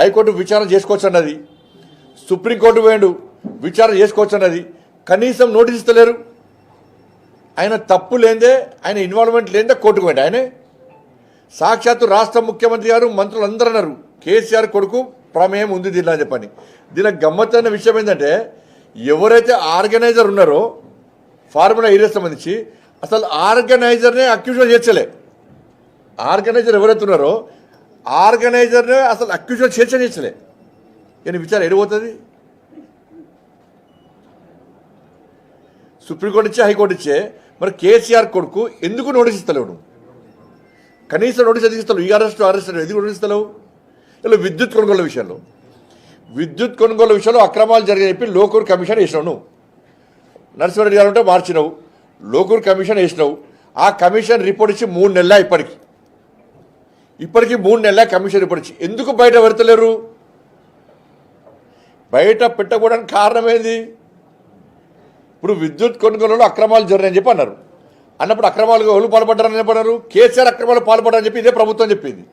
High court విచారణ చేసుకోవచ్చు అన్నది, సుప్రీంకోర్టు పోయిండు విచారణ చేసుకోవచ్చు అన్నది, కనీసం నోటీస్ ఇస్తలేరు. ఆయన తప్పు లేదే, ఆయన ఇన్వాల్వ్మెంట్ లేదే కోర్టుకు పోయింది. ఆయనే సాక్షాత్తు రాష్ట్ర ముఖ్యమంత్రి గారు మంత్రులు అందరూ అన్నారు కేసీఆర్ కొడుకు ప్రమేయం ఉంది దీనిలో అని చెప్పని. దీనికి గమ్మత్తైన విషయం ఏంటంటే ఎవరైతే ఆర్గనైజర్ ఉన్నారో ఫార్ములా ఏరియాకి సంబంధించి అసలు ఆర్గనైజర్నే అక్యూజన్ చేర్చలే. ఆర్గనైజర్ ఎవరైతే ఉన్నారో ఆర్గనైజర్నే అసలు అక్యూజన్ చేర్చలే. కానీ విచారణ ఎడిపోతుంది? సుప్రీంకోర్టు ఇచ్చే హైకోర్టు ఇచ్చే మరి కేసీఆర్ కొడుకు ఎందుకు నోటీస్ ఇస్తలేవు? కనీసం నోటీస్ ఎందుకు ఇస్తలేవు? ఈ అరెస్ట్ ఎందుకు నోటీస్ ఇస్తలేవు? ఇలా విద్యుత్ కొనుగోలు విషయంలో అక్రమాలు జరిగాయని చెప్పి లోకూరు కమిషన్ వేసినావు. నువ్వు నరసింహారెడ్డి గారు ఉంటే మార్చినావు, లోకూరు కమిషన్ వేసినావు. ఆ కమిషన్ రిపోర్ట్ ఇచ్చి 3 నెలల ఇప్పటికీ 3 నెలల కమిషన్ రిపోర్ట్ ఇచ్చి ఎందుకు బయట పెడతలేరు? బయట పెట్టకపోవడానికి కారణం ఏంది? ఇప్పుడు విద్యుత్ కొనుగోలులో అక్రమాలు జరిగాయని చెప్పి అన్నారు. అన్నప్పుడు అక్రమాలు ఎవరు పాల్పడ్డారని చెప్పన్నారు? కేసీఆర్ అక్రమాలు పాల్పడ్డారని చెప్పి ఇదే ప్రభుత్వం చెప్పింది.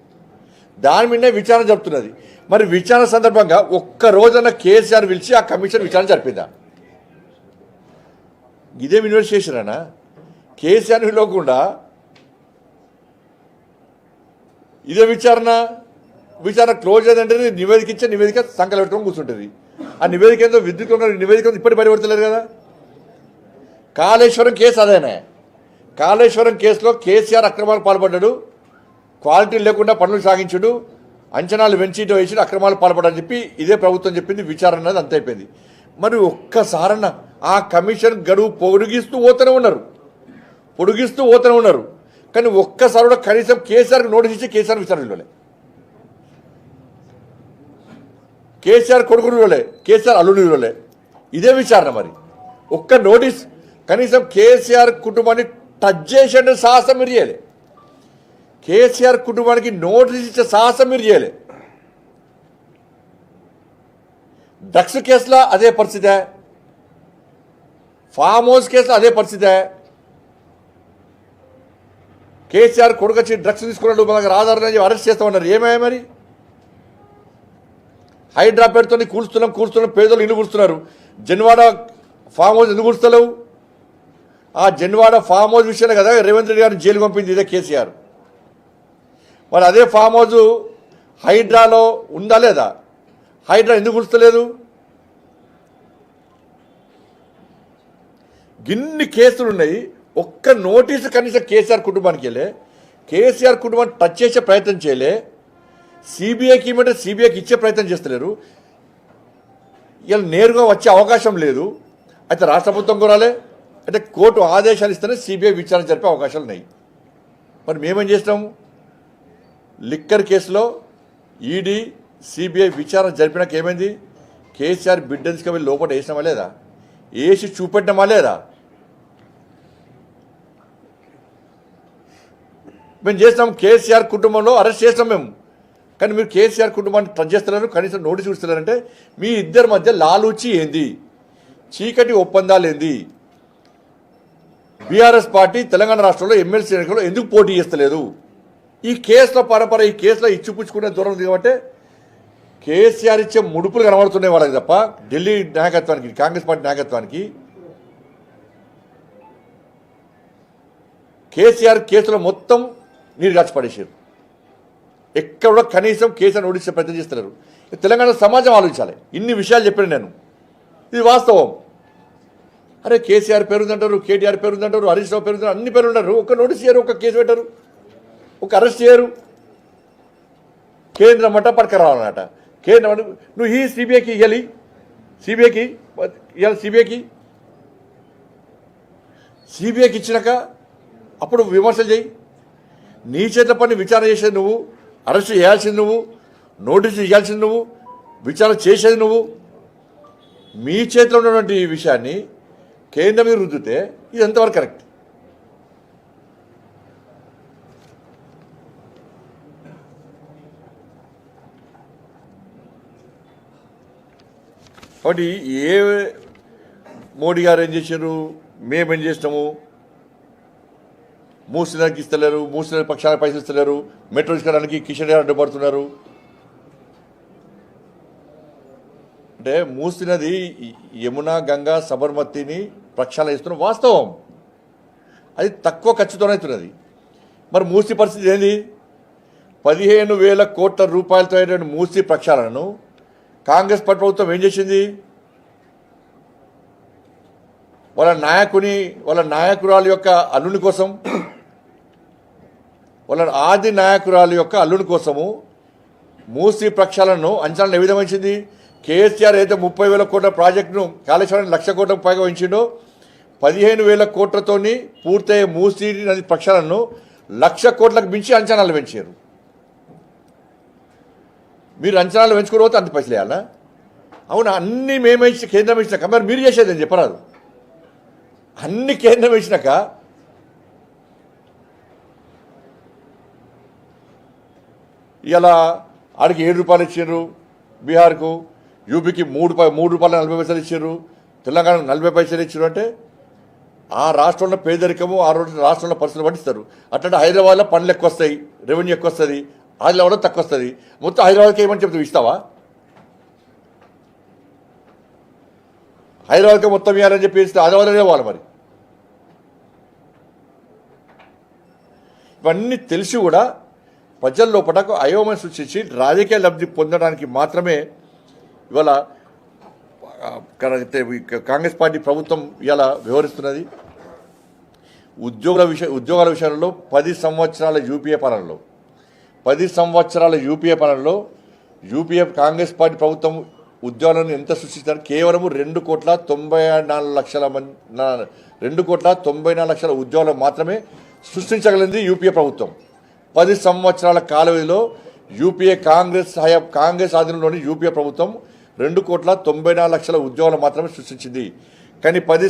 దాని మీదే విచారణ జరుపుతున్నది. మరి విచారణ సందర్భంగా ఒక్క రోజున కేసీఆర్ పిలిచి ఆ కమిషన్ విచారణ జరిపిందా? ఇదే ఇన్వెస్టిగేషన్ అనా? కేసీఆర్ పిలవకుండా ఇదే విచారణ క్లోజ్ అయిందంటే నివేదిక ఇచ్చే నివేదిక సంకలు పెట్టుకొని కూర్చుంటుంది. ఆ నివేదిక ఏందో విద్యుత్ నివేదిక ఇప్పటి బయటపడతలేరు కదా. కాళేశ్వరం కేసు అదేనే. కాళేశ్వరం కేసులో కేసీఆర్ అక్రమాలు పాల్పడ్డాడు, క్వాలిటీ లేకుండా పనులు సాగించుడు, అంచనాలు పెంచిటో వేసి అక్రమాలు పాల్పడని చెప్పి ఇదే ప్రభుత్వం చెప్పింది. విచారణ అనేది అంత అయిపోయింది. మరి ఒక్కసారన్న ఆ కమిషన్ గడువు పొడిగిస్తూ పోతూనే ఉన్నారు. కానీ ఒక్కసారి కూడా కనీసం కేసీఆర్కి నోటీస్ ఇచ్చి కేసీఆర్ విచారణలోనే, కేసీఆర్ కొడుకునిలోలే, కేసీఆర్ అల్లునిలోలే ఇదే విచారణ. మరి ఒక్క నోటీస్ కనీసం కేసీఆర్ కుటుంబాన్ని టచ్ చేసే సాహసం మీరు చేయలే. కేసీఆర్ కుటుంబానికి నోటీస్ ఇచ్చే సాహసం మీరు చేయలే. డ్రగ్స్ కేసులో అదే పరిస్థితే, ఫామ్ హౌస్ కేసులో అదే పరిస్థితే. కేసీఆర్ కొడుకు వచ్చి డ్రగ్స్ తీసుకున్నాడు మనకు ఆధారం అరెస్ట్ చేస్తామన్నారు. ఏమయ్యా మరి? హైడ్రా పేరుతో కూల్స్తున్నాం పేదలు ఇల్లు కూర్చున్నారు. జన్వాడ ఫామ్ హౌస్ ఎందుకు కూర్చలేవు? ఆ జన్వాడ ఫామ్ హౌస్ విషయాన్ని కదా రేవంత్ రెడ్డి గారిని జైలు పంపింది ఇదే కేసీఆర్. మరి అదే ఫామ్ హౌస్ హైడ్రాలో ఉందా లేదా? హైడ్రా ఎందుకు కూర్చలేదు? గిన్ని కేసులు ఉన్నాయి, ఒక్క నోటీసు కనీసం కేసీఆర్ కుటుంబానికి వెళ్ళే, కేసీఆర్ కుటుంబాన్ని టచ్ చేసే ప్రయత్నం చేయలే. సిబిఐకి ఇవ్వమంటే సిబిఐకి ఇచ్చే ప్రయత్నం చేస్తలేరు. ఇలా నేరుగా వచ్చే అవకాశం లేదు. అయితే రాష్ట్ర ప్రభుత్వం కోరాలి అంటే కోర్టు ఆదేశాలు ఇస్తేనే సిబిఐ విచారణ జరిపే అవకాశాలు ఉన్నాయి. మరి మేమేం చేస్తాము? లిక్కర్ కేసులో ఈడీ సిబిఐ విచారణ జరిపినాక ఏమైంది? కేసీఆర్ బిడ్డ తీసుకొని లోపల వేసినామా లేదా? వేసి చూపెట్టినామా లేదా? మేము చేసినాం. కేసీఆర్ కుటుంబంలో అరెస్ట్ చేసినాం మేము. కానీ మీరు కేసీఆర్ కుటుంబాన్ని టచ్ చేస్తున్నారు, కనీసం నోటీస్ ఇస్తున్నారంటే మీ ఇద్దరి మధ్య లాలూచి ఏంది? చీకటి ఒప్పందాలు ఏంది? బీఆర్ఎస్ పార్టీ తెలంగాణ రాష్ట్రంలో ఎమ్మెల్సీ ఎన్నికల్లో ఎందుకు పోటీ చేస్తలేదు? ఈ కేసులో ఈ కేసులో ఇచ్చిపుచ్చుకునే దూరం కాబట్టి కేసీఆర్ ఇచ్చే ముడుపులు కనబడుతున్నాయి వాళ్ళకి తప్ప ఢిల్లీ నాయకత్వానికి, కాంగ్రెస్ పార్టీ నాయకత్వానికి కేసీఆర్ కేసులో మొత్తం నీరు కాచి పడేసారు. ఎక్కడ కూడా కనీసం కేసీఆర్ నోటీస్ ప్రయత్నం చేస్తున్నారు. తెలంగాణ సమాజం ఆలోచించాలి. ఇన్ని విషయాలు చెప్పాను నేను, ఇది వాస్తవం. అరే కేసీఆర్ పేరుందంటారు, కేటీఆర్ పేరుందంటారు, హరీష్ రావు పేరుందంటారు, అన్ని పేరు ఉంటారు. ఒక నోటీస్ చేయరు, ఒక కేసు పెట్టరు, ఒక అరెస్ట్ చేయరు. కేంద్రం అంట పట్టుకురావాలన్నట. కేంద్రం నువ్వు ఈ సిబిఐకి ఇవ్వాలి, సిబిఐకి ఇచ్చినాక అప్పుడు విమర్శలు చేయి. నీ చేత పని విచారణ చేసేది నువ్వు, అరెస్ట్ చేయాల్సింది నువ్వు, నోటీసు ఇవ్వాల్సింది నువ్వు, విచారణ చేసేది నువ్వు. మీ చేతిలో ఉన్నటువంటి ఈ విషయాన్ని కేంద్రం మీద రుద్దితే ఇది ఎంతవరకు కరెక్ట్? కాబట్టి ఏ మోడీ గారు ఏం చేశారు, మేమేం చేసినాము? మూసినకి ఇస్తలేరు, మూసిన పక్షాల పైసలు ఇస్తలేరు, మెట్రో తీసుకోవడానికి కిషన్ గారు అడ్డుపడుతున్నారు. అంటే మూసీ నది యమున గంగా సబర్మతిని ప్రక్షాళన చేస్తున్న వాస్తవం, అది తక్కువ ఖర్చుతోనవుతున్నది. మరి మూసీ పరిస్థితి ఏంది? 15,000 కోట్ల రూపాయలతో అయినటువంటి మూసీ ప్రక్షాళనను కాంగ్రెస్ పార్టీ ప్రభుత్వం ఏం చేసింది? వాళ్ళ నాయకురాలు యొక్క అల్లుని కోసం, వాళ్ళ ఆది నాయకురాలు యొక్క అల్లుని కోసము మూసీ ప్రక్షాళనను అంచనాలను ఏ విధంగా ఇచ్చింది? కేసీఆర్ అయితే 30,000 కోట్ల ప్రాజెక్టును కాళేశ్వరాన్ని 1,00,000 కోట్లకు పైగా ఉంచిండో 15,000 కోట్లతోని పూర్తయ్యే మూసీ నది ప్రక్షాళనను 1,00,000 కోట్లకు మించి అంచనాలు పెంచారు. మీరు అంచనాలు పెంచుకోకపోతే అంత పైసలు వేయాలా? అవునా? అన్నీ మేమే ఇచ్చి కేంద్రం ఇచ్చినాక మరి మీరు చేసేది అని చెప్పరాదు. అన్ని కేంద్రం ఇచ్చినాక ఇలా ఆడికి 7 రూపాయలు ఇచ్చారు, బీహార్కు, యూపీకి 3 రూపాయల 40 పైసలు ఇచ్చారు, తెలంగాణకు 40 పైసలు ఇచ్చారు. అంటే ఆ రాష్ట్రంలో పేదరికము, ఆ రోజు రాష్ట్రంలో పరిస్థితులు పట్టిస్తారు. అట్లా హైదరాబాద్లో పనులు ఎక్కువ వస్తాయి, రెవెన్యూ ఎక్కువ వస్తుంది, ఆదిలాబాద్లో తక్కువ వస్తుంది. మొత్తం హైదరాబాద్కి ఏమని చెప్తావు? ఇస్తావా? హైదరాబాద్కి మొత్తం ఇవ్వాలని చెప్పి ఇస్తే ఆదిలాబాద్లోనే పోవాలి. మరి ఇవన్నీ తెలిసి కూడా ప్రజల లోపలకు అయోమయం సృష్టించి రాజకీయ లబ్ధి పొందడానికి మాత్రమే ఇవాళ కాంగ్రెస్ పార్టీ ప్రభుత్వం ఇలా వ్యవహరిస్తున్నది. ఉద్యోగాల విషయంలో 10 సంవత్సరాల యూపీఏ పాలనలో 10 సంవత్సరాల యూపీఏ కాంగ్రెస్ పార్టీ ప్రభుత్వం ఉద్యోగాలను ఎంత సృష్టించారు? కేవలం 2,94 లక్షల ఉద్యోగాలు మాత్రమే సృష్టించగలిగింది యూపీఏ ప్రభుత్వం. 10 సంవత్సరాల కాల వ్యవధిలో యూపీఏ కాంగ్రెస్ ఆధీనంలోని యూపీఏ ప్రభుత్వం 2,94 లక్షల ఉద్యోగాలు మాత్రమే సృష్టించింది. కానీ 10